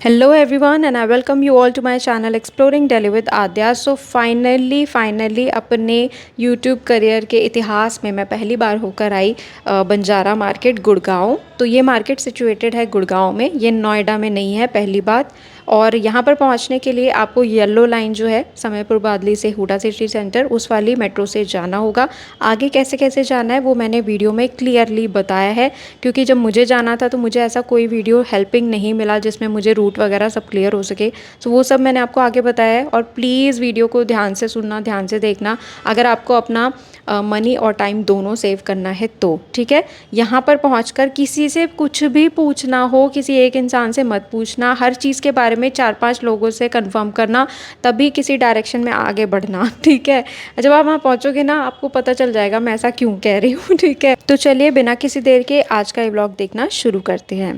Hello everyone and I welcome you all to my channel Exploring Delhi with Adya। So finally अपने YouTube career के इतिहास में मैं पहली बार होकर आई बंजारा मार्केट गुड़गांव। तो ये मार्केट सिचुएटेड है गुड़गांव में, ये नोएडा में नहीं है पहली बात। और यहाँ पर पहुँचने के लिए आपको येलो लाइन जो है समयपुर बादली से हुडा सिटी सेंटर उस वाली मेट्रो से जाना होगा। आगे कैसे कैसे जाना है वो मैंने वीडियो में क्लियरली बताया है, क्योंकि जब मुझे जाना था तो मुझे ऐसा कोई वीडियो हेल्पिंग नहीं मिला जिसमें मुझे रूट वगैरह सब क्लियर हो सके। तो वो सब मैंने आपको आगे बताया है। और प्लीज़ वीडियो को ध्यान से सुनना, ध्यान से देखना, अगर आपको अपना मनी और टाइम दोनों सेव करना है तो ठीक है। यहाँ पर पहुँचकर किसी से कुछ भी पूछना हो, किसी एक इंसान से मत पूछना, हर चीज़ के बारे में 4-5 लोगों से कंफर्म करना, तभी किसी डायरेक्शन में आगे बढ़ना, ठीक है। जब आप वहाँ पहुँचोगे ना आपको पता चल जाएगा मैं ऐसा क्यों कह रही हूँ, ठीक है। तो चलिए बिना किसी देर के आज का ये व्लॉग देखना शुरू करते हैं।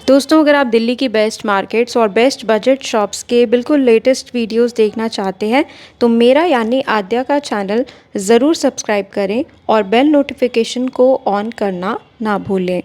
दोस्तों, अगर आप दिल्ली की बेस्ट मार्केट्स और बेस्ट बजट शॉप्स के बिल्कुल लेटेस्ट वीडियोस देखना चाहते हैं तो मेरा यानी आद्या का चैनल ज़रूर सब्सक्राइब करें और बेल नोटिफिकेशन को ऑन करना ना भूलें।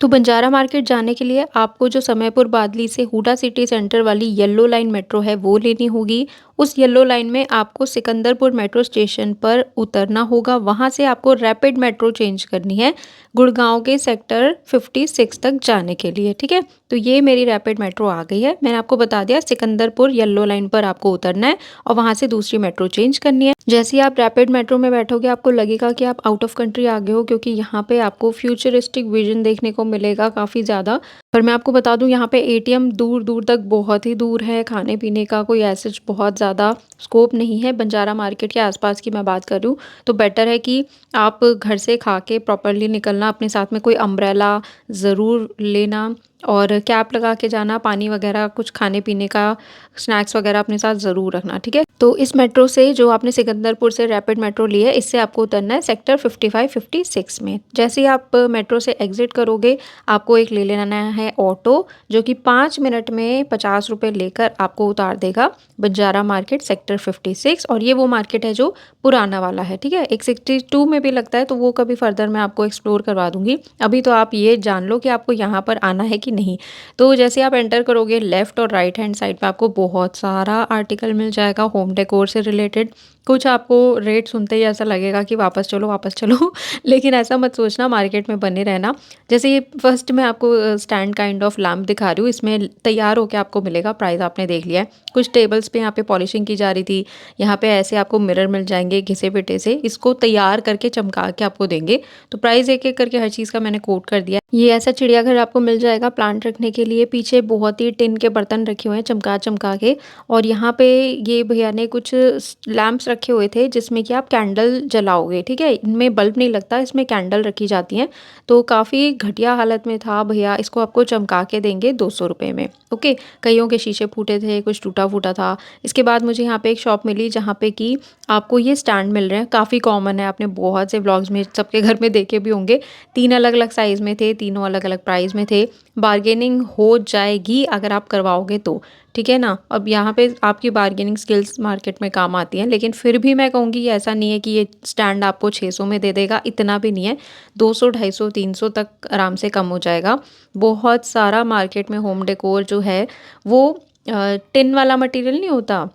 तो बंजारा मार्केट जाने के लिए आपको जो समयपुर बादली से हुडा सिटी सेंटर वाली येलो लाइन मेट्रो है वो लेनी होगी। उस येलो लाइन में आपको सिकंदरपुर मेट्रो स्टेशन पर उतरना होगा। वहाँ से आपको रैपिड मेट्रो चेंज करनी है गुड़गांव के सेक्टर 56 तक जाने के लिए, ठीक है। तो ये मेरी रैपिड मेट्रो आ गई है। मैंने आपको बता दिया सिकंदरपुर येलो लाइन पर आपको उतरना है और वहाँ से दूसरी मेट्रो चेंज करनी है। जैसे ही आप रैपिड मेट्रो में बैठोगे आपको लगेगा कि आप आउट ऑफ कंट्री आ गए हो, क्योंकि यहाँ पे आपको फ्यूचरिस्टिक विजन देखने को मिलेगा काफ़ी ज़्यादा। पर मैं आपको बता दूँ यहाँ पे एटीएम दूर दूर तक बहुत ही दूर है, खाने पीने का कोई ऐसा बहुत ज़्यादा स्कोप नहीं है। बंजारा मार्केट के आसपास की मैं बात कर रही हूँ, तो बेटर है कि आप घर से खा के प्रॉपरली निकलना। अपने साथ में कोई अम्ब्रेला ज़रूर लेना और कैप लगा के जाना। पानी वगैरह कुछ खाने पीने का स्नैक्स वगैरह अपने साथ ज़रूर रखना, ठीक है। तो इस मेट्रो से जो आपने सिकंदरपुर से रैपिड मेट्रो ली है, इससे आपको उतरना है सेक्टर 55-56 में। जैसे ही आप मेट्रो से एग्जिट करोगे आपको एक ले लेना है ऑटो, जो कि 5 मिनट में 50 रुपये लेकर आपको उतार देगा बंजारा मार्केट सेक्टर 56। और ये वो मार्केट है जो पुराना वाला है, ठीक है। एक 62 में भी लगता है, तो वो कभी फर्दर मैं आपको एक्सप्लोर करवा दूंगी। अभी तो आप ये जान लो कि आपको यहाँ पर आना है कि नहीं। तो जैसे आप एंटर करोगे लेफ़्ट और राइट हैंड साइड पे आपको बहुत सारा आर्टिकल मिल जाएगा होम डेकोर से रिलेटेड। कुछ आपको रेट सुनते ही ऐसा लगेगा कि वापस चलो वापस चलो लेकिन ऐसा मत सोचना, मार्केट में बने रहना। जैसे ये फर्स्ट मैं आपको स्टैंड काइंड ऑफ लैम्प दिखा रही हूँ, इसमें तैयार होकर आपको मिलेगा। प्राइस आपने देख लिया है। कुछ टेबल्स पे यहाँ पे पॉलिशिंग की जा रही थी। यहाँ पे ऐसे आपको मिरर मिल जाएंगे घिसे पिटे से, इसको तैयार करके चमका के आपको देंगे। तो प्राइस एक एक करके हर चीज़ का मैंने कोट कर दिया। ये ऐसा चिड़ियाघर आपको मिल जाएगा प्लांट रखने के लिए। पीछे बहुत ही टिन के बर्तन रखे हुए हैं चमका चमका के। और यहाँ पे ये भैया ने कुछ लैंप्स रखे हुए थे जिसमें कि आप कैंडल जलाओगे, ठीक है। इनमें बल्ब नहीं लगता, इसमें कैंडल रखी जाती हैं। तो काफ़ी घटिया हालत में था भैया, इसको आपको चमका के देंगे 200 रुपये में, ओके। कईयों के शीशे फूटे थे, कुछ टूटा फूटा था। इसके बाद मुझे यहाँ पे एक शॉप मिली जहाँ पे कि आपको ये स्टैंड मिल रहे हैं। काफ़ी कॉमन है, आपने बहुत से व्लॉग्स में सबके घर में देखे भी होंगे। 3 अलग अलग साइज़ में थे, तीनों अलग अलग प्राइस में थे। बार्गेनिंग हो जाएगी अगर आप करवाओगे तो, ठीक है ना। अब यहाँ पे आपकी बार्गेनिंग स्किल्स मार्केट में काम आती हैं, लेकिन फिर भी मैं कहूँगी ऐसा नहीं है कि ये स्टैंड आपको 600 में दे देगा, इतना भी नहीं है। 200, 250, 300 तक आराम से कम हो जाएगा। बहुत सारा मार्केट में होम डेकोर जो है वो टिन वाला मटेरियल नहीं होता।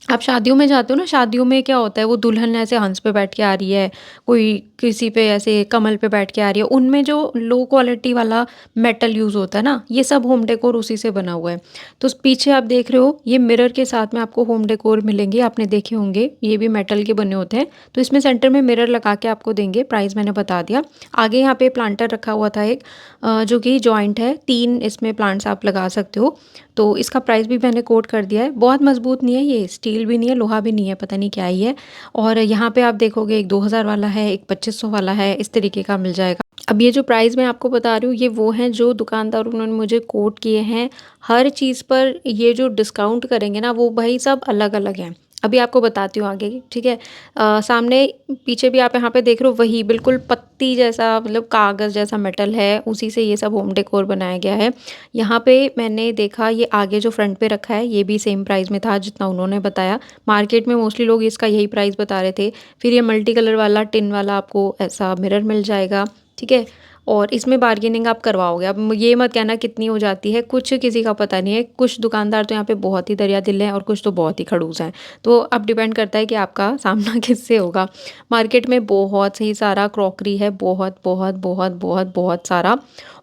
आप शादियों में जाते हो ना, शादियों में क्या होता है, वो दुल्हन ऐसे हंस पे बैठ के आ रही है, कोई किसी पे ऐसे कमल पे बैठ के आ रही है, उनमें जो लो क्वालिटी वाला मेटल यूज़ होता है ना, ये सब होम डेकोर उसी से बना हुआ है। तो पीछे आप देख रहे हो ये मिरर के साथ में आपको होम डेकोर मिलेंगे, आपने देखे होंगे, ये भी मेटल के बने होते हैं। तो इसमें सेंटर में मिरर लगा के आपको देंगे। प्राइस मैंने बता दिया। आगे यहाँ पे प्लांटर रखा हुआ था एक, जो कि जॉइंट है, 3 इसमें प्लांट्स आप लगा सकते हो। तो इसका प्राइस भी मैंने कोट कर दिया है। बहुत मजबूत नहीं है, ये स्टील भी नहीं है, लोहा भी नहीं है, पता नहीं क्या ही है। और यहाँ पे आप देखोगे एक 2000 वाला है, एक 2500 वाला है, इस तरीके का मिल जाएगा। अब ये जो प्राइस मैं आपको बता रही हूँ ये वो हैं जो दुकानदार उन्होंने मुझे कोट किए हैं। हर चीज़ पर ये जो डिस्काउंट करेंगे ना वो भाई सब अलग अलग हैं। अभी आपको बताती हूँ आगे, ठीक है। सामने पीछे भी आप यहाँ पे देख रहे हो, वही बिल्कुल पत्ती जैसा, मतलब कागज़ जैसा मेटल है, उसी से ये सब होम डेकोर बनाया गया है। यहाँ पे मैंने देखा ये आगे जो फ्रंट पे रखा है ये भी सेम प्राइस में था जितना उन्होंने बताया। मार्केट में मोस्टली लोग इसका यही प्राइस बता रहे थे। फिर ये मल्टी कलर वाला टिन वाला आपको ऐसा मिरर मिल जाएगा, ठीक है। और इसमें बार्गेनिंग आप करवाओगे। अब ये मत कहना कितनी हो जाती है, कुछ किसी का पता नहीं है। कुछ दुकानदार तो यहाँ पे बहुत ही दरिया दिल हैं और कुछ तो बहुत ही खड़ूस हैं। तो अब डिपेंड करता है कि आपका सामना किससे होगा। मार्केट में बहुत ही सारा क्रॉकरी है, बहुत, बहुत, बहुत, बहुत, बहुत सारा,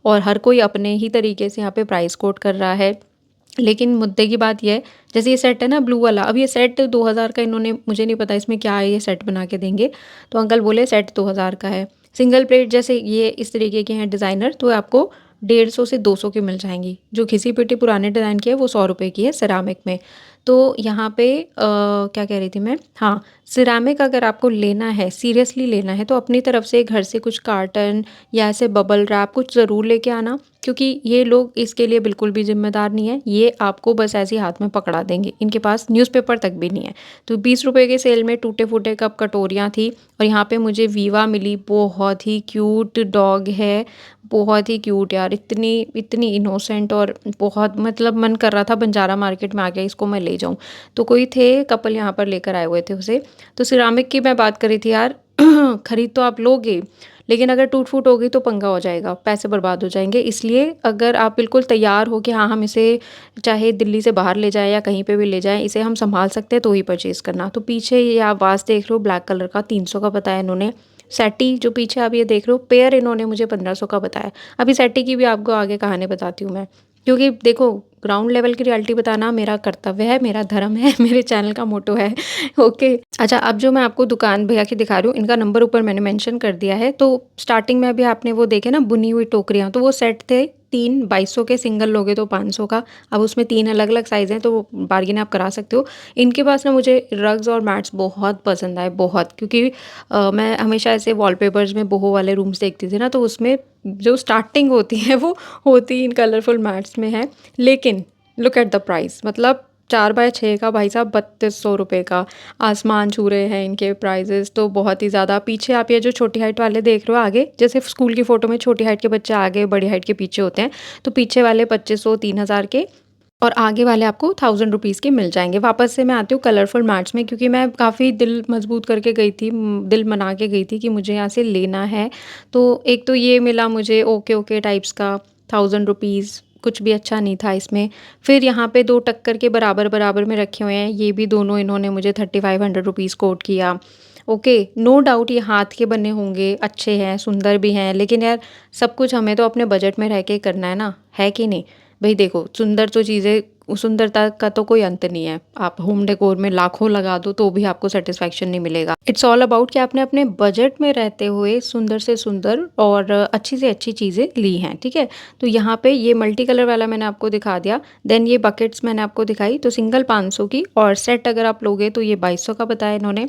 और हर कोई अपने ही तरीके से यहाँ पे प्राइस कोट कर रहा है। लेकिन मुद्दे की बात ये है, जैसे ये सेट है ना ब्लू वाला, अब ये सेट 2000 का, इन्होंने, मुझे नहीं पता इसमें क्या है, ये सेट बना के देंगे। तो अंकल बोले सेट 2000 का है। सिंगल प्लेट जैसे ये इस तरीके के हैं डिज़ाइनर, तो आपको 150 से 200 की मिल जाएंगी। जो घिसी पिटी पुराने डिज़ाइन की है वो 100 रुपये की है सिरामिक में। तो यहाँ पे क्या कह रही थी मैं, हाँ, सिरामिक अगर आपको लेना है, सीरियसली लेना है, तो अपनी तरफ से घर से कुछ कार्टन या ऐसे बबल रैप कुछ ज़रूर लेके आना, क्योंकि ये लोग इसके लिए बिल्कुल भी ज़िम्मेदार नहीं है। ये आपको बस ऐसे ही हाथ में पकड़ा देंगे, इनके पास न्यूज़पेपर तक भी नहीं है। तो 20 रुपए के सेल में टूटे-फूटे कप कटोरियाँ थी, और यहाँ पे मुझे वीवा मिली, बहुत ही क्यूट डॉग है, बहुत ही क्यूट यार, इतनी इतनी इनोसेंट, और बहुत, मतलब मन कर रहा था बंजारा मार्केट में आके इसको मैं ले जाऊँ। तो कोई थे कपल यहाँ पर लेकर आए हुए थे उसे। तो सिरामिक की मैं बात कर रही थी यार, खरीद तो आप लोगे, लेकिन अगर टूट-फूट हो गई तो पंगा हो जाएगा, पैसे बर्बाद हो जाएँगे। इसलिए अगर आप बिल्कुल तैयार हो कि हाँ, हम इसे चाहे दिल्ली से बाहर ले जाएँ या कहीं पे भी ले जाएँ, इसे हम सँभाल सकते हैं, तो ही परचेज़ करना। तो पीछे ये आप वास देख रहे हो ब्लैक कलर का, 300 का बताया इन्होंने। सैटी जो पीछे आप ये देख रहे हो पेयर, इन्होंने मुझे 1500 का बताया। अभी सैटी की भी आपको आगे कहानी बताती हूँ मैं। क्योंकि देखो, ग्राउंड लेवल की रियलिटी बताना मेरा कर्तव्य है, मेरा धर्म है, मेरे चैनल का मोटो है। ओके। अच्छा, अब जो मैं आपको दुकान भैया की दिखा रही हूँ, इनका नंबर ऊपर मैंने मेंशन कर दिया है। तो स्टार्टिंग में अभी आपने वो देखे ना बुनी हुई टोकरियाँ, तो वो सेट थे 3 2200 के, सिंगल लोगे तो 500 का। अब उसमें 3 अलग-अलग साइज़ हैं, तो बार्गेन आप करा सकते हो। इनके पास ना मुझे रग्स और मैट्स बहुत पसंद आए, बहुत, क्योंकि मैं हमेशा ऐसे वॉलपेपर्स में बोहो वाले रूम्स देखती थी ना, तो उसमें जो स्टार्टिंग होती है वो होती इन कलरफुल मैट्स में है। लेकिन लुक एट द प्राइस, मतलब 4 बाय 6 का भाई साहब 3200 रुपये का, आसमान छू रहे हैं इनके प्राइजेस तो बहुत ही ज़्यादा। पीछे आप ये जो छोटी हाइट वाले देख रहे हो आगे, जैसे स्कूल की फ़ोटो में छोटी हाइट के बच्चे आगे, बड़ी हाइट के पीछे होते हैं, तो पीछे वाले 2500 3000 के, और आगे वाले आपको 1000 रुपीज़ के मिल जाएँगे। वापस से मैं आती हूँ कलरफुल मैट्स में, क्योंकि मैं काफ़ी दिल मजबूत करके गई थी, दिल मना के गई थी कि मुझे यहाँ से लेना है। तो एक तो ये मिला मुझे ओके ओके टाइप्स का, 1000 रुपीज़, कुछ भी अच्छा नहीं था इसमें। फिर यहाँ पे 2 टक्कर के बराबर-बराबर में रखे हुए हैं, ये भी दोनों इन्होंने मुझे 3500 रुपीज़ कोट किया। ओके, नो डाउट ये हाथ के बने होंगे, अच्छे हैं, सुंदर भी हैं, लेकिन यार सब कुछ हमें तो अपने बजट में रह के करना है ना, है कि नहीं? भई देखो, सुंदर तो चीज़ें, सुंदरता का तो कोई अंत नहीं है। आप होम डेकोर में लाखों लगा दो तो भी आपको सैटिस्फैक्शन नहीं मिलेगा। इट्स ऑल अबाउट कि आपने अपने बजट में रहते हुए सुंदर से सुंदर और अच्छी से अच्छी चीज़ें ली हैं, ठीक है? तो यहाँ पे ये मल्टी कलर वाला मैंने आपको दिखा दिया। देन ये बकेट्स मैंने आपको दिखाई, तो सिंगल 500 की, और सेट अगर आप लोगे तो ये 2200 का बताया इन्होंने।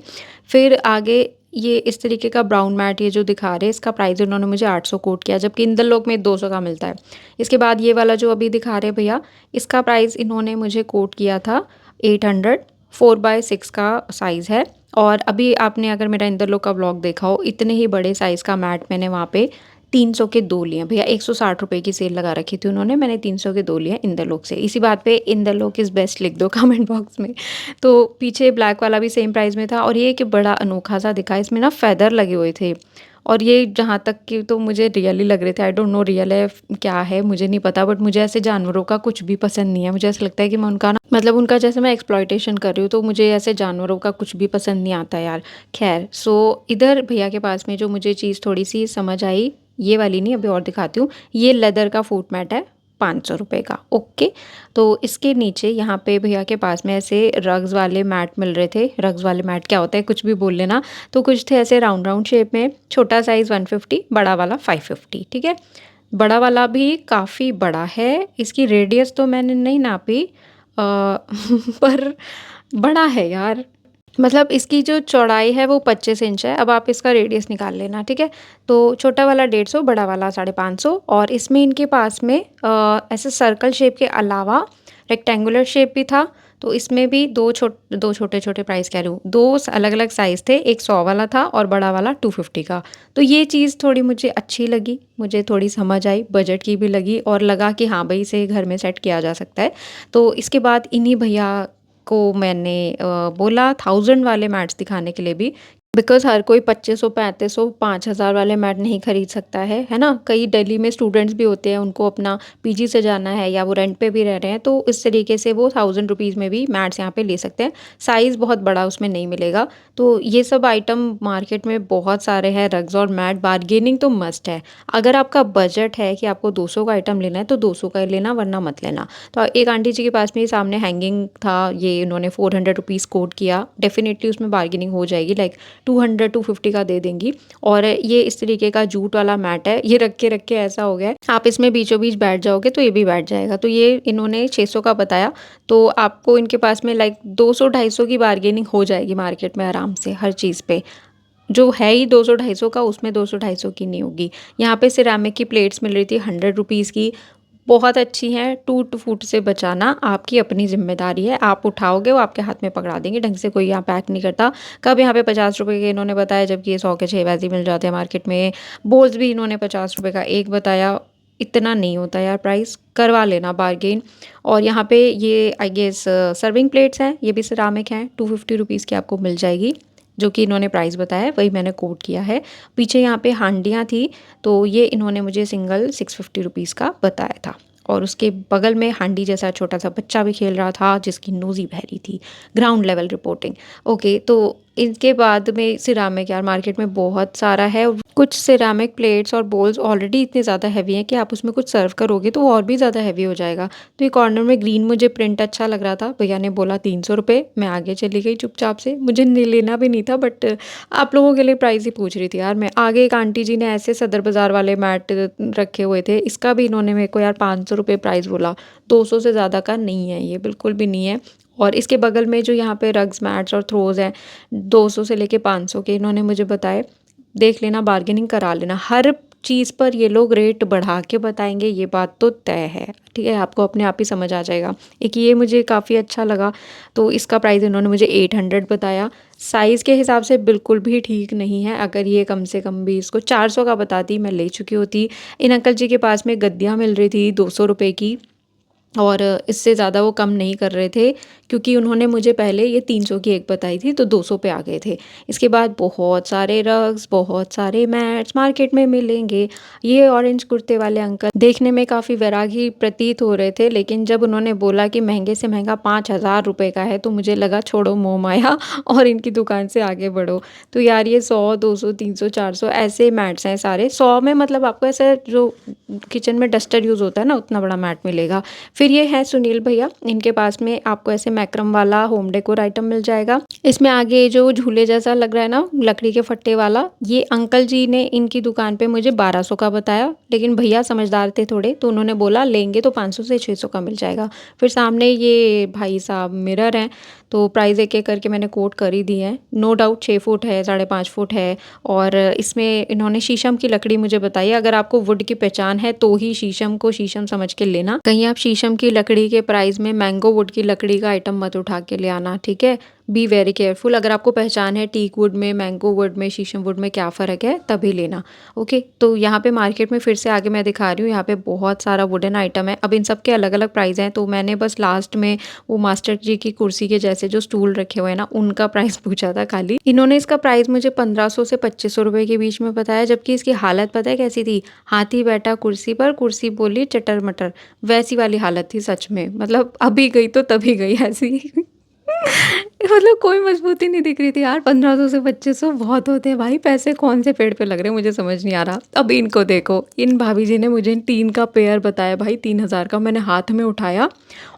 फिर आगे ये इस तरीके का ब्राउन मैट ये जो दिखा रहे हैं, इसका प्राइस इन्होंने मुझे 800 कोट किया, जबकि इंदरलोक में 200 का मिलता है। इसके बाद ये वाला जो अभी दिखा रहे हैं भैया, इसका प्राइस इन्होंने मुझे कोट किया था 800, 4 बाय 6 का साइज़ है। और अभी आपने अगर मेरा इंदरलोक का व्लॉग देखा हो, इतने ही बड़े साइज़ का मैट मैंने वहाँ पे 300 के 2 लिए भैया, 160 रुपए की सेल लगा रखी थी उन्होंने, मैंने 300 के 2 लिए इंदरलोक से। इसी बात पे इंदरलोक इज़ बेस्ट लिख दो कमेंट बॉक्स में। तो पीछे ब्लैक वाला भी सेम प्राइस में था, और ये कि बड़ा अनोखा सा दिखा, इसमें ना फेदर लगे हुए थे, और ये जहाँ तक कि तो मुझे रियल ही लग रहे थे। आई डोंट नो रियल है क्या है, मुझे नहीं पता, बट मुझे ऐसे जानवरों का कुछ भी पसंद नहीं है। मुझे ऐसा लगता है कि मैं उनका ना, मतलब उनका जैसे मैं एक्सप्लॉयटेशन कर रही हूँ, तो मुझे ऐसे जानवरों का कुछ भी पसंद नहीं आता यार। खैर, सो इधर भैया के पास में जो मुझे चीज़ थोड़ी सी समझ आई, ये वाली नहीं, अभी और दिखाती हूँ। ये लेदर का फुट मैट है 500 रुपये का, ओके। तो इसके नीचे यहाँ पे भैया के पास में ऐसे रग्स वाले मैट मिल रहे थे। रग्स वाले मैट क्या होता है कुछ भी बोल लेना। तो कुछ थे ऐसे राउंड राउंड शेप में, छोटा साइज़ 150, बड़ा वाला 550, ठीक है। बड़ा वाला भी काफ़ी बड़ा है, इसकी रेडियस तो मैंने नहीं नापी पर बड़ा है यार। मतलब इसकी जो चौड़ाई है वो 25 इंच है। अब आप इसका रेडियस निकाल लेना, ठीक है। तो छोटा वाला 150, बड़ा वाला 550, और इसमें इनके पास में ऐसे सर्कल शेप के अलावा रेक्टेंगुलर शेप भी था। तो इसमें भी दो छोटे छोटे प्राइस कह रही हूँ, 2 अलग अलग साइज़ थे, एक 100 वाला था और बड़ा वाला 250 का। तो ये चीज़ थोड़ी मुझे अच्छी लगी, मुझे थोड़ी समझ आई, बजट की भी लगी, और लगा कि हाँ भाई इसे घर में सेट किया जा सकता है। तो इसके बाद इन्हीं भैया को मैंने बोला 1000 वाले मैट्स दिखाने के लिए भी, बिकॉज़ हर कोई 2500, 3500, 5000 वाले मैट नहीं खरीद सकता है ना? कई दिल्ली में स्टूडेंट्स भी होते हैं, उनको अपना पीजी से जाना है या वो रेंट पे भी रह रहे हैं, तो इस तरीके से वो ₹1000 में भी मैट्स यहाँ पे ले सकते हैं। साइज़ बहुत बड़ा उसमें नहीं मिलेगा। तो ये सब आइटम मार्केट में बहुत सारे हैं, रग्स और मैट, बार्गेनिंग तो मस्ट है। अगर आपका बजट है कि आपको 200 का आइटम लेना है, तो 200 का ही लेना वरना मत लेना। तो एक आंटी जी के पास में सामने हैंगिंग था, ये इन्होंने ₹400 कोट किया। डेफ़िनिटली उसमें बार्गेनिंग हो जाएगी, लाइक 200-250 का दे देंगी। और ये इस तरीके का जूट वाला मैट है, ये रख के ऐसा हो गया है, आप इसमें बीचों-बीच बैठ जाओगे तो ये भी बैठ जाएगा। तो ये इन्होंने 600 का बताया, तो आपको इनके पास में लाइक 200-250 की बार्गेनिंग हो जाएगी मार्केट में आराम से हर चीज़ पे। जो है ही 200-250 का, उसमें 200-250 की नहीं होगी। यहाँ पे सिरेमिक की प्लेट्स मिल रही थी ₹100 की, बहुत अच्छी हैं। टूट-फूट से बचाना आपकी अपनी ज़िम्मेदारी है। आप उठाओगे, वो आपके हाथ में पकड़ा देंगे, ढंग से कोई यहाँ पैक नहीं करता। कब यहाँ पे ₹50 के इन्होंने बताया, जबकि ये 100 के 6 वैसे ही मिल जाते हैं मार्केट में। बोल्स भी इन्होंने ₹50 का 1 बताया। इतना नहीं होता यार प्राइस, करवा लेना बार्गेन। और यहाँ पे ये आई गेस सर्विंग प्लेट्स हैं, ये भी सिरेमिक हैं, ₹250 की आपको मिल जाएगी। जो कि इन्होंने प्राइस बताया है, वही मैंने कोट किया है। पीछे यहाँ पे हांडियाँ थी, तो ये इन्होंने मुझे सिंगल ₹650 का बताया था। और उसके बगल में हांडी जैसा छोटा-सा बच्चा भी खेल रहा था, जिसकी नोज़ ही बह रही थी। Ground level reporting. ओके, तो इनके बाद में सिरेमिक यार मार्केट में बहुत सारा है। कुछ सिरेमिक प्लेट्स और बोल्स ऑलरेडी इतने ज़्यादा हेवी हैं कि आप उसमें कुछ सर्व करोगे तो वो और भी ज़्यादा हेवी हो जाएगा। तो ये कॉर्नर में ग्रीन मुझे प्रिंट अच्छा लग रहा था, भैया ने बोला ₹300, मैं आगे चली गई चुपचाप से। मुझे लेना भी नहीं था, बट आप लोगों के लिए प्राइस ही पूछ रही थी यार मैं। आगे एक आंटी जी ने ऐसे सदर बाज़ार वाले मैट रखे हुए थे, इसका भी इन्होंने मेरे को यार ₹500 प्राइस बोला। 200 से ज़्यादा का नहीं है ये, बिल्कुल भी नहीं है। और इसके बगल में जो यहाँ पे रग्स, मैट्स और थ्रोज़ हैं, 200 से लेके 500 के इन्होंने मुझे बताए। देख लेना, बार्गेनिंग करा लेना। हर चीज़ पर ये लोग रेट बढ़ा के बताएँगे, ये बात तो तय है, ठीक है? आपको अपने आप ही समझ आ जाएगा। एक ये मुझे काफ़ी अच्छा लगा, तो इसका प्राइस इन्होंने मुझे 800 बताया। साइज़ के हिसाब से बिल्कुल भी ठीक नहीं है, अगर ये कम से कम भी इसको 400 का बताती, मैं ले चुकी होती। इन अंकल जी के पास में गद्दियाँ मिल रही थी ₹200 की। और इससे ज़्यादा वो कम नहीं कर रहे थे, क्योंकि उन्होंने मुझे पहले ये 300 की एक बताई थी, तो 200 पे आ गए थे। इसके बाद बहुत सारे रग्स, बहुत सारे मैट्स मार्केट में मिलेंगे। ये ऑरेंज कुर्ते वाले अंकल देखने में काफ़ी वैरागी प्रतीत हो रहे थे, लेकिन जब उन्होंने बोला कि महँगे से महँगा ₹5000 का है, तो मुझे लगा छोड़ो मोह माया और इनकी दुकान से आगे बढ़ो। तो यार ये 100, 200, 300, 400 ऐसे मैट्स हैं सारे। 100 में मतलब आपको ऐसा जो किचन में डस्टर यूज़ होता है ना, उतना बड़ा मैट मिलेगा। फिर ये है सुनील भैया, इनके पास में आपको ऐसे मैक्रम वाला होम डेकोर आइटम मिल जाएगा। इसमें आगे जो झूले जैसा लग रहा है ना, लकड़ी के फट्टे वाला, ये अंकल जी ने इनकी दुकान पे मुझे 1200 का बताया, लेकिन भैया समझदार थे थोड़े, तो उन्होंने बोला लेंगे तो 500 से 600 का मिल जाएगा। फिर सामने ये भाई साहब मिरर हैं, तो प्राइस एक-एक करके मैंने कोट कर ही दिए हैं। नो डाउट 6 फुट है, 5.5 फुट है। और इसमें इन्होंने शीशम की लकड़ी मुझे बताई है। अगर आपको वुड की पहचान है तो ही शीशम को शीशम समझ के लेना। कहीं आप शीशम की लकड़ी के प्राइस में मैंगो वुड की लकड़ी का आइटम मत उठा के ले आना, ठीक है? Be very careful. अगर आपको पहचान है टीक वुड में, मैंगो वुड में, शीशम वुड में क्या फ़र्क है, तभी लेना। ओके, तो यहाँ पे मार्केट में फिर से आगे मैं दिखा रही हूँ, यहाँ पे बहुत सारा वुडन आइटम है। अब इन सब के अलग-अलग प्राइस हैं, तो मैंने बस लास्ट में वो मास्टर जी की कुर्सी के जैसे जो स्टूल रखे हुए हैं ना, उनका प्राइस पूछा था खाली। इन्होंने इसका प्राइस मुझे 1500 से 2500 रुपए के बीच में बताया, जबकि इसकी हालत पता है कैसी थी? हाथी बैठा कुर्सी पर, कुर्सी बोली चटर-मटर, वैसी वाली हालत थी सच में। मतलब अभी गई तो तभी गई ऐसी। मतलब कोई मजबूती नहीं दिख रही थी यार। 1500 से 2500 बहुत होते हैं भाई, पैसे कौन से पेड़ पे लग रहे हैं मुझे समझ नहीं आ रहा। अब इनको देखो, इन भाभी जी ने मुझे 3 का पेयर बताया भाई, 3000 का। मैंने हाथ में उठाया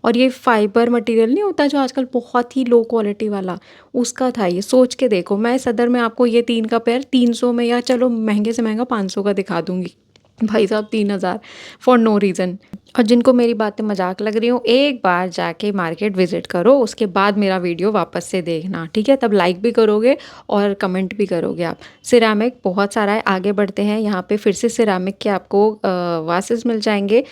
और ये फाइबर मटेरियल नहीं होता जो आजकल बहुत ही लो क्वालिटी वाला, उसका था ये। सोच के देखो, मैं सदर में आपको ये 3 का पेयर 300 में, या चलो महंगे से महंगा 500 का दिखा दूंगी, भाई साहब 3000 फॉर नो रीज़न। और जिनको मेरी बातें मजाक लग रही हो, एक बार जाके मार्केट विजिट करो, उसके बाद मेरा वीडियो वापस से देखना, ठीक है? तब लाइक भी करोगे और कमेंट भी करोगे आप। सिरेमिक बहुत सारा है, आगे बढ़ते हैं। यहाँ पे फिर से सिरेमिक के आपको वासेस मिल जाएंगे,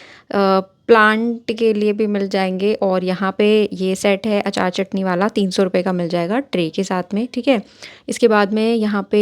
प्लांट के लिए भी मिल जाएंगे। और यहाँ पे ये सेट है अचार चटनी वाला, 300 रुपये का मिल जाएगा ट्रे के साथ में, ठीक है। इसके बाद में यहाँ पे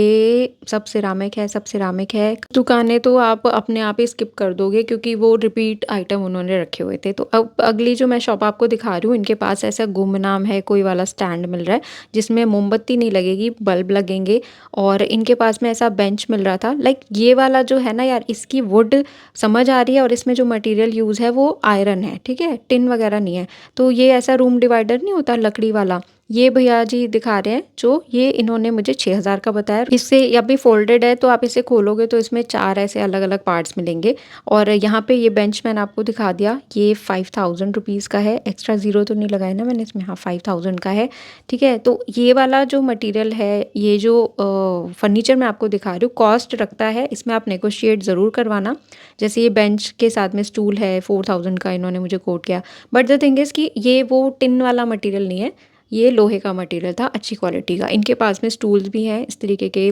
सब सिरामिक है, सब सिरामिक है। दुकानें तो आप अपने आप ही स्किप कर दोगे क्योंकि वो रिपीट आइटम उन्होंने रखे हुए थे। तो अब अगली जो मैं शॉप आपको दिखा रही हूँ, इनके पास ऐसा गुमनाम है कोई वाला स्टैंड मिल रहा है जिसमें मोमबत्ती नहीं लगेगी, बल्ब लगेंगे। और इनके पास में ऐसा बेंच मिल रहा था। लाइक ये वाला जो है ना यार, इसकी वुड समझ आ रही है और इसमें जो मटेरियल यूज़ है वो आयरन है, ठीक है, टिन वगैरह नहीं है। तो ये ऐसा रूम डिवाइडर नहीं होता लकड़ी वाला, ये भैया जी दिखा रहे हैं जो, ये इन्होंने मुझे 6000 का बताया। इससे अभी फोल्डेड है तो आप इसे खोलोगे तो इसमें 4 ऐसे अलग अलग पार्ट्स मिलेंगे। और यहाँ पे ये बेंच मैंने आपको दिखा दिया, ये 5000 रुपीज़ का है। एक्स्ट्रा ज़ीरो तो नहीं लगाया ना मैंने इसमें, हाँ 5000 का है, ठीक है। तो ये वाला जो मटेरियल है, ये जो फर्नीचर मैं आपको दिखा रही हूँ, कॉस्ट रखता है, इसमें आप नेगोशिएट ज़रूर करवाना। जैसे ये बेंच के साथ में स्टूल है, 4000 का इन्होंने मुझे कोट किया। बट द थिंग इज़ कि ये वो टिन वाला मटेरियल नहीं है, ये लोहे का मटेरियल था, अच्छी क्वालिटी का। इनके पास में स्टूल्स भी हैं इस तरीके के,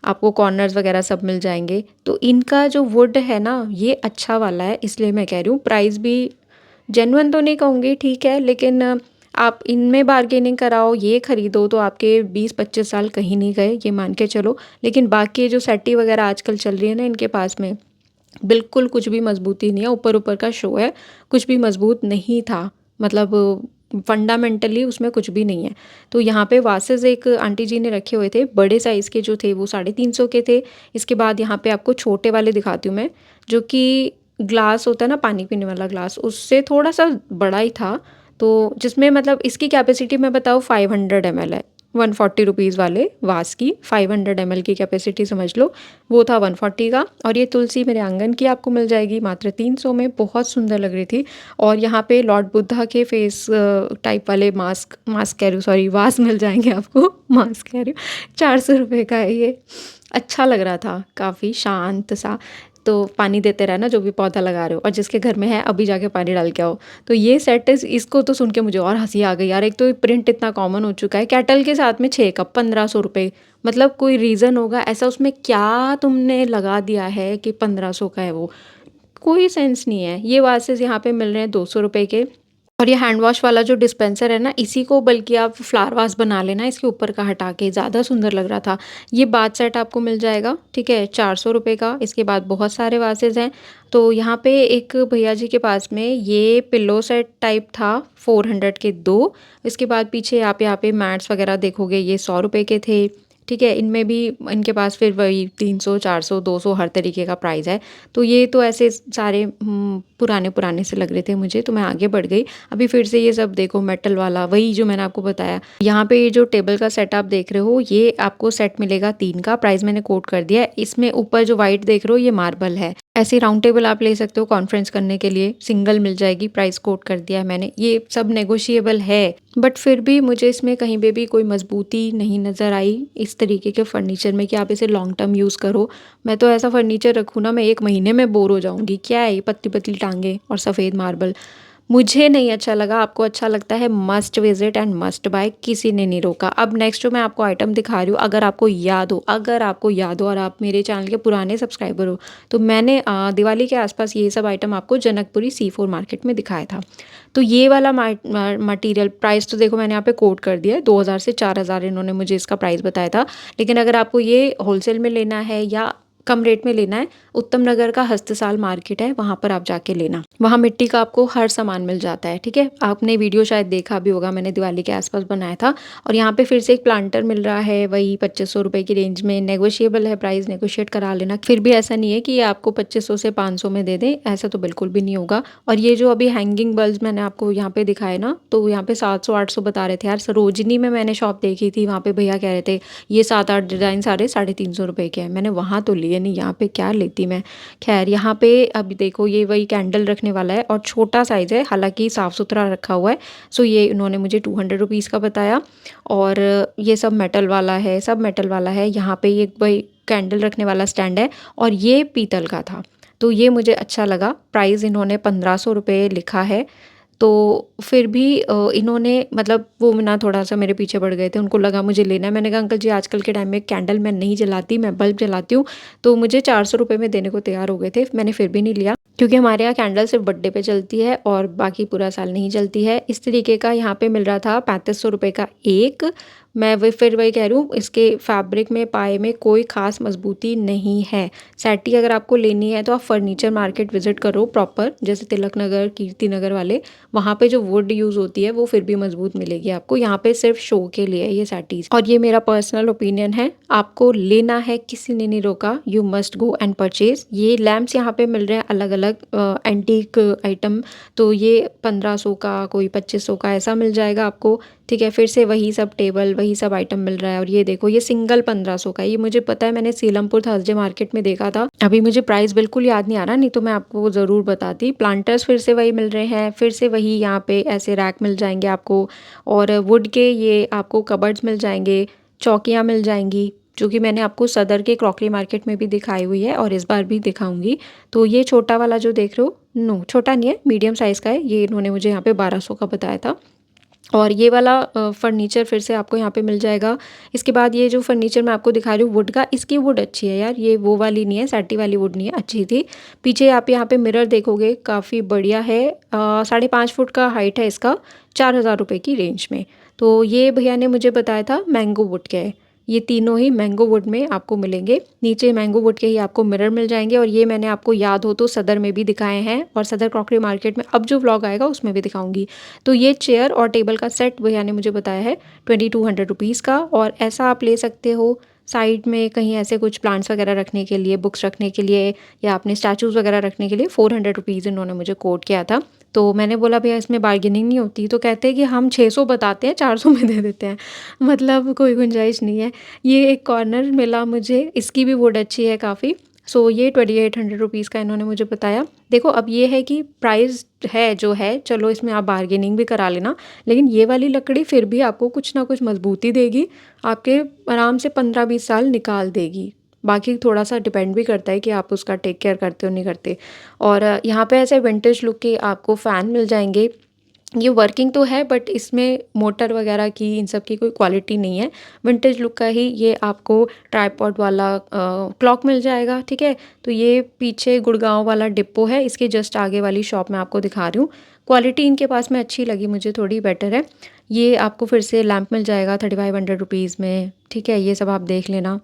आपको कॉर्नर्स वगैरह सब मिल जाएंगे। तो इनका जो वुड है ना, ये अच्छा वाला है, इसलिए मैं कह रही हूँ। प्राइस भी जेन्युइन तो नहीं कहूँगी, ठीक है, लेकिन आप इनमें बार्गेनिंग कराओ, ये ख़रीदो तो आपके 20-25 साल कहीं नहीं गए, ये मान के चलो। लेकिन बाकी जो सेटी वगैरह आजकल चल रही है ना इनके पास में, बिल्कुल कुछ भी मजबूती नहीं है, ऊपर ऊपर का शो है, कुछ भी मजबूत नहीं था, मतलब फंडामेंटली उसमें कुछ भी नहीं है। तो यहाँ पे वासेस एक आंटी जी ने रखे हुए थे, बड़े साइज़ के जो थे वो 350 के थे। इसके बाद यहाँ पे आपको छोटे वाले दिखाती हूँ मैं, जो कि ग्लास होता है ना, पानी पीने वाला ग्लास, उससे थोड़ा सा बड़ा ही था। तो जिसमें मतलब इसकी कैपेसिटी मैं बताऊँ 500 ml है, 140 रुपीज़ वाले वास की 500 ml की कैपेसिटी समझ लो, वो था 140 का। और ये तुलसी मेरे आंगन की आपको मिल जाएगी मात्र 300 में, बहुत सुंदर लग रही थी। और यहाँ पे लॉर्ड बुद्धा के फेस टाइप वाले मास्क मास्क कह रही हूँ, सॉरी, वास मिल जाएंगे आपको, मास्क कह रही हूँ, 400 रुपये का है ये। अच्छा लग रहा था, काफ़ी शांत सा। तो पानी देते रहना जो भी पौधा लगा रहे हो, और जिसके घर में है अभी जाके पानी डाल के आओ। तो ये सेट इस इसको तो सुन के मुझे और हंसी आ गई यार। एक तो प्रिंट इतना कॉमन हो चुका है, कैटल के साथ में 6 कप 1500 रुपये, मतलब कोई रीज़न होगा ऐसा, उसमें क्या तुमने लगा दिया है कि 1500 का है वो, कोई सेंस नहीं है। ये वासेस यहाँ पे मिल रहे हैं 200 रुपये के। और ये हैंड वॉश वाला जो डिस्पेंसर है ना, इसी को बल्कि आप फ्लावर वास बना लेना, इसके ऊपर का हटा के, ज़्यादा सुंदर लग रहा था। ये बाथ सेट आपको मिल जाएगा, ठीक है, 400 रुपये का। इसके बाद बहुत सारे वासेस हैं। तो यहाँ पे एक भैया जी के पास में ये पिल्लो सेट टाइप था, 400 के 2। इसके बाद पीछे आप यहाँ पे मैट्स वगैरह देखोगे, ये 100 रुपये के थे, ठीक है। इनमें भी इनके पास फिर वही 300 400 200 हर तरीके का प्राइस है। तो ये तो ऐसे सारे पुराने पुराने से लग रहे थे मुझे, तो मैं आगे बढ़ गई। अभी फिर से ये सब देखो, मेटल वाला, वही जो मैंने आपको बताया। यहाँ पे ये जो टेबल का सेट आप देख रहे हो, ये आपको सेट मिलेगा 3 का, प्राइस मैंने कोट कर दिया है। इसमें ऊपर जो वाइट देख रहे हो ये मार्बल है। ऐसे राउंड टेबल आप ले सकते हो कॉन्फ्रेंस करने के लिए, सिंगल मिल जाएगी, प्राइस कोट कर दिया है मैंने। ये सब नेगोशिएबल है, बट फिर भी मुझे इसमें कहीं पे भी कोई मजबूती नहीं नज़र आई इस तरीके के फर्नीचर में कि आप इसे लॉन्ग टर्म यूज़ करो। मैं तो ऐसा फर्नीचर रखूँ ना, मैं 1 महीने में बोर हो जाऊँगी। क्या है ये पतली पतली टांगे और सफ़ेद मार्बल, मुझे नहीं अच्छा लगा। आपको अच्छा लगता है, must visit and must buy, किसी ने नहीं रोका। अब नेक्स्ट जो मैं आपको आइटम दिखा रही हूँ, अगर आपको याद हो, और आप मेरे चैनल के पुराने सब्सक्राइबर हो, तो मैंने दिवाली के आसपास ये सब आइटम आपको जनकपुरी C4 मार्केट में दिखाया था। तो ये वाला मटेरियल प्राइस तो देखो मैंने यहाँ पे कोट कर दिया है, 2000 से 4000 इन्होंने मुझे इसका प्राइस बताया था। लेकिन अगर आपको ये होलसेल में लेना है या कम रेट में लेना है, उत्तम नगर का हस्तसाल मार्केट है, वहाँ पर आप जाके लेना। वहाँ मिट्टी का आपको हर सामान मिल जाता है, ठीक है। आपने वीडियो शायद देखा भी होगा, मैंने दिवाली के आसपास बनाया था। और यहाँ पे फिर से एक प्लांटर मिल रहा है, वही 2500 रुपये की रेंज में, नेगोशिएबल है, प्राइस नेगोशिएट करा लेना। फिर भी ऐसा नहीं है कि ये आपको 2500 से 500 में दे दें, ऐसा तो बिल्कुल भी नहीं होगा। और ये जो अभी हैंगिंग बल्ब मैंने आपको यहाँ पे दिखाए ना, तो यहाँ पे 700-800 बता रहे थे यार। सरोजनी में मैंने शॉप देखी थी, वहाँ पे भैया कह रहे थे ये 7-8 डिज़ाइन सारे 350 रुपये के हैं। मैंने वहाँ तो लिए नहीं, यहाँ पे क्या लेती मैं। खैर यहाँ पे अभी देखो, ये वही कैंडल रखने वाला है और छोटा साइज़ है, हालांकि साफ़ सुथरा रखा हुआ है। सो ये इन्होंने मुझे 200 रुपीज़ का बताया। और ये सब मेटल वाला है, सब मेटल वाला है। यहाँ पे ये वही कैंडल रखने वाला स्टैंड है, और ये पीतल का था, तो ये मुझे अच्छा लगा। प्राइस इन्होंने 1500 रुपये लिखा है। तो फिर भी इन्होंने, मतलब वो ना थोड़ा सा मेरे पीछे पड़ गए थे, उनको लगा मुझे लेना है। मैंने कहा अंकल जी आजकल के टाइम में कैंडल मैं नहीं जलाती, मैं बल्ब जलाती हूँ। तो मुझे 400 रुपये में देने को तैयार हो गए थे, मैंने फिर भी नहीं लिया। क्योंकि हमारे यहाँ कैंडल सिर्फ बर्थडे पे चलती है और बाकी पूरा साल नहीं चलती है। इस तरीके का यहाँ पे मिल रहा था 3500 रुपये का एक। मैं वही कह रही हूँ, इसके फैब्रिक में पाए में कोई ख़ास मजबूती नहीं है। सेटी अगर आपको लेनी है तो आप फर्नीचर मार्केट विज़िट करो प्रॉपर, जैसे तिलक नगर, कीर्ति नगर वाले, वहाँ पे जो वुड यूज़ होती है वो फिर भी मजबूत मिलेगी आपको। यहाँ पे सिर्फ शो के लिए है ये सेटीज़, और ये मेरा पर्सनल ओपिनियन है। आपको लेना है, किसी ने नहीं रोका, you must go and purchase. ये लैम्प्स यहाँ पे मिल रहे हैं अलग अलग एंटीक आइटम, तो ये 1500 का, कोई 2500 का ऐसा मिल जाएगा आपको। ठीक है, फिर से वही सब टेबल, वही सब आइटम मिल रहा है। और ये देखो, ये सिंगल 1500 का, ये मुझे पता है, मैंने सीलमपुर थर्सडे मार्केट में देखा था। अभी मुझे प्राइस बिल्कुल याद नहीं आ रहा, नहीं तो मैं आपको वो ज़रूर बताती। प्लांटर्स फिर से वही मिल रहे हैं, फिर से वही यहाँ पे ऐसे रैक मिल जाएंगे आपको, और वुड के ये आपको कबर्ड्स मिल जाएंगे, चौकियाँ मिल जाएंगी, जो कि मैंने आपको सदर के क्रॉकरी मार्केट में भी दिखाई हुई है और इस बार भी दिखाऊंगी। तो ये छोटा वाला जो देख रहे हो, नो छोटा नहीं है, मीडियम साइज़ का है। ये इन्होंने मुझे यहाँ पे 1200 का बताया था। और ये वाला फर्नीचर फिर से आपको यहाँ पे मिल जाएगा। इसके बाद ये जो फर्नीचर मैं आपको दिखा रही हूँ वुड का, इसकी वुड अच्छी है यार, ये वो वाली नहीं है, सैटी वाली वुड नहीं है, अच्छी थी। पीछे आप यहाँ पे मिरर देखोगे, काफ़ी बढ़िया है। 5.5 फुट का हाइट है इसका, 4000 रुपये की रेंज में। तो ये भैया ने मुझे बताया था मैंगो वुड के है। ये तीनों ही मैंगो वुड में आपको मिलेंगे। नीचे मैंगो वुड के ही आपको मिरर मिल जाएंगे, और ये मैंने आपको याद हो तो सदर में भी दिखाए हैं, और सदर क्रॉकरी मार्केट में अब जो व्लॉग आएगा उसमें भी दिखाऊंगी। तो ये चेयर और टेबल का सेट भैया ने मुझे बताया है 2200 रुपीज़ का, और ऐसा आप ले सकते हो साइड में कहीं ऐसे कुछ प्लांट्स वगैरह रखने के लिए, बुक्स रखने के लिए, या अपने स्टैचूज़ वगैरह रखने के लिए। 400 रुपीज़ इन्होंने मुझे कोट किया था। तो मैंने बोला भैया इसमें बार्गेनिंग नहीं होती, तो कहते हैं कि हम 600 बताते हैं, 400 में दे देते हैं। मतलब कोई गुंजाइश नहीं है। ये एक कॉर्नर मिला मुझे, इसकी भी वुड अच्छी है काफ़ी। सो ये 2800 रुपीज़ का इन्होंने मुझे बताया। देखो अब ये है कि प्राइस है जो है, चलो इसमें आप बार्गेनिंग भी करा लेना, लेकिन ये वाली लकड़ी फिर भी आपको कुछ ना कुछ मजबूती देगी, आपके आराम से 15-20 साल निकाल देगी। बाकी थोड़ा सा डिपेंड भी करता है कि आप उसका टेक केयर करते हो नहीं करते। और यहाँ पे ऐसे विंटेज लुक के आपको फ़ैन मिल जाएंगे। ये वर्किंग तो है, बट इसमें मोटर वगैरह की, इन सब की कोई क्वालिटी नहीं है। विंटेज लुक का ही ये आपको ट्राइपॉड वाला क्लॉक मिल जाएगा। ठीक है, तो ये पीछे गुड़गांव वाला डिपो है, इसके जस्ट आगे वाली शॉप में आपको दिखा रही हूँ। क्वालिटी इनके पास में अच्छी लगी मुझे, थोड़ी बेटर है। ये आपको फिर से लैंप मिल जाएगा 3500 रुपीज़ में। ठीक है, ये सब आप देख लेना,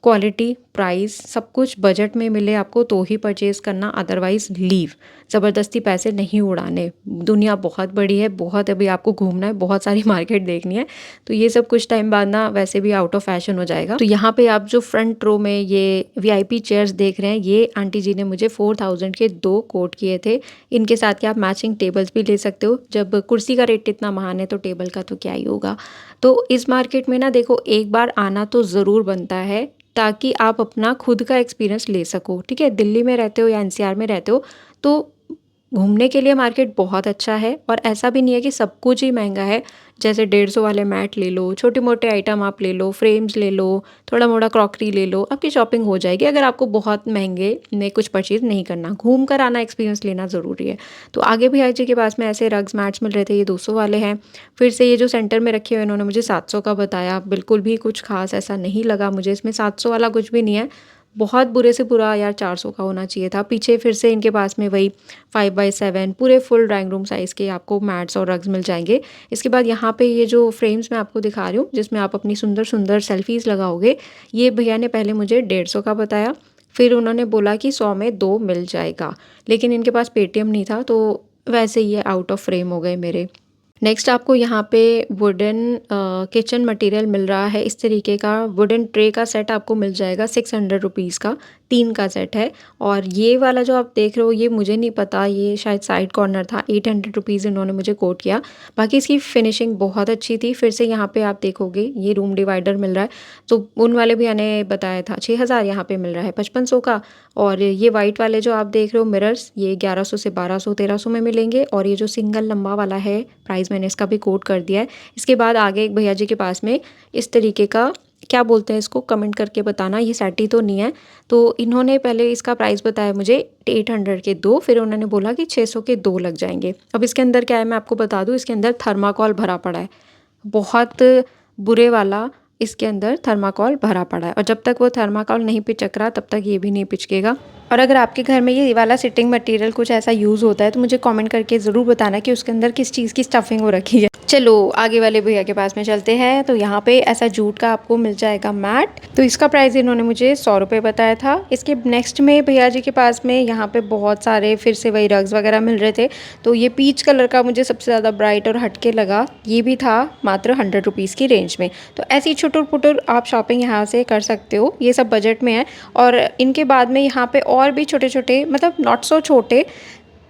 क्वालिटी, प्राइस, सब कुछ बजट में मिले आपको तो ही परचेज़ करना, अदरवाइज़ लीव। ज़बरदस्ती पैसे नहीं उड़ाने। दुनिया बहुत बड़ी है, बहुत अभी आपको घूमना है, बहुत सारी मार्केट देखनी है, तो ये सब कुछ टाइम बाद ना वैसे भी आउट ऑफ फैशन हो जाएगा। तो यहाँ पे आप जो फ्रंट रो में ये वीआईपी चेयर्स देख रहे हैं, ये आंटी जी ने मुझे 4000 के 2 कोट किए थे। इनके साथ के आप मैचिंग टेबल्स भी ले सकते हो। जब कुर्सी का रेट इतना महान है तो टेबल का तो क्या ही होगा। तो इस मार्केट में ना देखो, एक बार आना तो ज़रूर बनता है, ताकि आप अपना खुद का एक्सपीरियंस ले सको। ठीक है, दिल्ली में रहते हो या एनसीआर में रहते हो तो घूमने के लिए मार्केट बहुत अच्छा है, और ऐसा भी नहीं है कि सब कुछ ही महंगा है। जैसे 150 वाले मैट ले लो, छोटे मोटे आइटम आप ले लो, फ्रेम्स ले लो, थोड़ा मोड़ा क्रॉकरी ले लो, आपकी शॉपिंग हो जाएगी। अगर आपको बहुत महंगे में कुछ परचेज़ नहीं करना, घूम कर आना, एक्सपीरियंस लेना ज़रूरी है। तो आगे भी आई जी के पास में ऐसे रग्स मैट्स मिल रहे थे, ये 200 वाले हैं। फिर से ये जो सेंटर में रखे हुए इन्होंने मुझे 700 का बताया, बिल्कुल भी कुछ खास ऐसा नहीं लगा मुझे इसमें, 700 वाला कुछ भी नहीं है। बहुत बुरे से बुरा यार 400 का होना चाहिए था। पीछे फिर से इनके पास में वही 5x7 पूरे फुल ड्राइंग रूम साइज़ के आपको मैट्स और रग्स मिल जाएंगे। इसके बाद यहाँ पे ये जो फ्रेम्स मैं आपको दिखा रही हूँ, जिसमें आप अपनी सुंदर सुंदर सेल्फीज़ लगाओगे, ये भैया ने पहले मुझे 150 का बताया, फिर उन्होंने बोला कि 100 में 2 मिल जाएगा, लेकिन इनके पास पेटीएम नहीं था, तो वैसे ये आउट ऑफ फ्रेम हो गए मेरे। नेक्स्ट आपको यहाँ पे वुडन किचन मटेरियल मिल रहा है। इस तरीके का वुडन ट्रे का सेट आपको मिल जाएगा 600 रुपीज़ का, 3 का सेट है। और ये वाला जो आप देख रहे हो, ये मुझे नहीं पता, ये शायद साइड कॉर्नर था, 800 रुपीज़ इन्होंने मुझे कोट किया। बाकी इसकी फिनिशिंग बहुत अच्छी थी। फिर से यहाँ पे आप देखोगे ये रूम डिवाइडर मिल रहा है, तो उन वाले भी मैंने बताया था 6000, यहाँ पे मिल रहा है 5500 का। और ये वाइट वाले जो आप देख रहे हो मिरर्स, ये 1100 से 1200 1300 में मिलेंगे। और ये जो सिंगल लंबा वाला है, प्राइस मैंने इसका भी कोट कर दिया है। इसके बाद आगे एक भैया जी के पास में इस तरीके का, क्या बोलते हैं इसको, कमेंट करके बताना, ये सेटी तो नहीं है। तो इन्होंने पहले इसका प्राइस बताया मुझे 800 के 2, फिर उन्होंने बोला कि 600 के 2 लग जाएंगे। अब इसके अंदर क्या है मैं आपको बता दूं, इसके अंदर थर्माकोल भरा पड़ा है, बहुत बुरे वाला। इसके अंदर थर्माकोल भरा पड़ा है और जब तक वो थर्माकोल नहीं पिचक रहा तब तक ये भी नहीं पिचकेगा। और अगर आपके घर में ये वाला सिटिंग मटेरियल कुछ ऐसा यूज़ होता है तो मुझे कमेंट करके ज़रूर बताना कि उसके अंदर किस चीज़ की स्टफिंग हो रखी है। चलो आगे वाले भैया के पास में चलते हैं। तो यहाँ पे ऐसा जूट का आपको मिल जाएगा मैट। तो इसका प्राइस इन्होंने मुझे 100 रुपये बताया था। इसके नेक्स्ट में भैया जी के पास में यहाँ पे बहुत सारे फिर से वही रग्स वगैरह मिल रहे थे। तो ये पीच कलर का मुझे सबसे ज़्यादा ब्राइट और हटके लगा। ये भी था मात्र 100 रुपीज़ की रेंज में। तो ऐसी छुटुर पुटुर आप शॉपिंग यहाँ से कर सकते हो, ये सब बजट में है। और इनके बाद में यहाँ पे और भी छोटे छोटे, मतलब नॉट सो छोटे,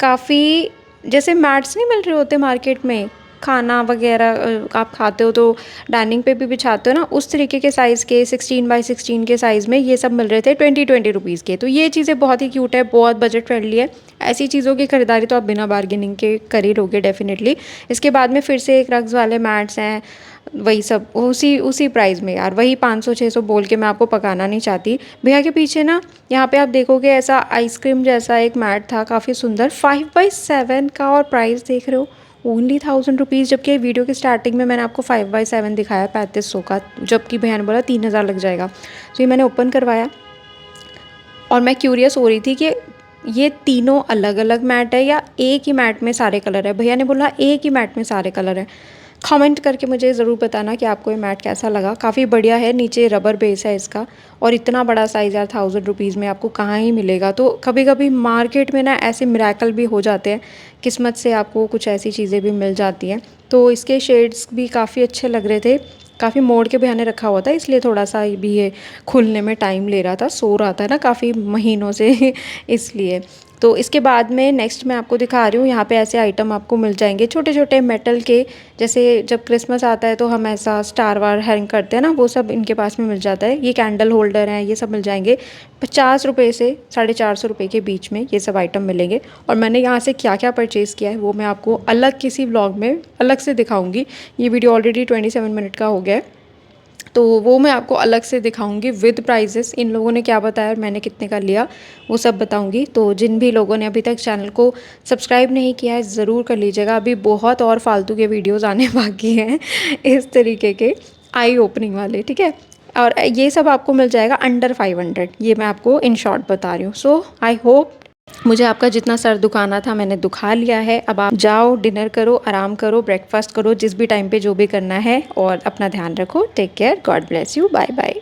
काफ़ी जैसे मैट्स नहीं मिल रहे होते मार्केट में, खाना वगैरह आप खाते हो तो डाइनिंग पे भी बिछाते हो ना, उस तरीके के साइज़ के 16 बाई 16 के साइज़ में ये सब मिल रहे थे 20 रुपीज़ के। तो ये चीज़ें बहुत ही क्यूट है, बहुत बजट फ्रेंडली है। ऐसी चीज़ों की खरीदारी तो आप बिना बार्गेनिंग के कर ही लोगे डेफिनेटली। इसके बाद में फिर से एक रग्स वाले मैट्स हैं, वही सब उसी प्राइस में यार, वही 500-600 बोल के मैं आपको पकाना नहीं चाहती। भैया के पीछे ना यहाँ पे आप देखोगे ऐसा आइसक्रीम जैसा एक मैट था, काफ़ी सुंदर, 5x7 का, और प्राइस देख रहे हो ओनली 1000 रुपीज़। जबकि वीडियो के स्टार्टिंग में मैंने आपको 5x7 दिखाया 3500 का, जबकि भैया ने बोला 3000 लग जाएगा। तो ये मैंने ओपन करवाया और मैं क्यूरियस हो रही थी कि ये तीनों अलग अलग मैट है या एक ही मैट में सारे कलर है। भैया ने बोला एक ही मैट में सारे कलर हैं। कमेंट करके मुझे ज़रूर बताना कि आपको ये मैट कैसा लगा। काफ़ी बढ़िया है, नीचे रबर बेस है इसका, और इतना बड़ा साइज़ यार 1000 रुपीज़ में आपको कहाँ ही मिलेगा। तो कभी कभी मार्केट में ना ऐसे मिरेकल भी हो जाते हैं, किस्मत से आपको कुछ ऐसी चीज़ें भी मिल जाती हैं। तो इसके शेड्स भी काफ़ी अच्छे लग रहे थे, काफ़ी मोड़ के भैया ने रखा हुआ था, इसलिए थोड़ा सा भी ये खुलने में टाइम ले रहा था, सो रहा था ना काफ़ी महीनों से इसलिए। तो इसके बाद में नेक्स्ट मैं आपको दिखा रही हूँ, यहाँ पे ऐसे आइटम आपको मिल जाएंगे छोटे छोटे मेटल के, जैसे जब क्रिसमस आता है तो हम ऐसा स्टार वार हैंग करते हैं ना, वो सब इनके पास में मिल जाता है। ये कैंडल होल्डर हैं, ये सब मिल जाएंगे 50 रुपये से 450 रुपये के बीच में, ये सब आइटम मिलेंगे। और मैंने यहाँ से क्या क्या परचेज़ किया है वो मैं आपको अलग किसी व्लॉग में अलग से दिखाऊँगी। ये वीडियो ऑलरेडी 27 मिनट का हो गया है, तो वो मैं आपको अलग से दिखाऊंगी विद प्राइजेस, इन लोगों ने क्या बताया और मैंने कितने का लिया वो सब बताऊंगी। तो जिन भी लोगों ने अभी तक चैनल को सब्सक्राइब नहीं किया है ज़रूर कर लीजिएगा, अभी बहुत और फालतू के वीडियोस आने बाकी हैं इस तरीके के आई ओपनिंग वाले, ठीक है। और ये सब आपको मिल जाएगा अंडर 500, ये मैं आपको इन शॉर्ट बता रही हूँ। सो आई होप मुझे आपका जितना सर दुखाना था मैंने दुखा लिया है। अब आप जाओ, डिनर करो, आराम करो, ब्रेकफास्ट करो, जिस भी टाइम पे जो भी करना है, और अपना ध्यान रखो। Take care, God bless you, bye bye.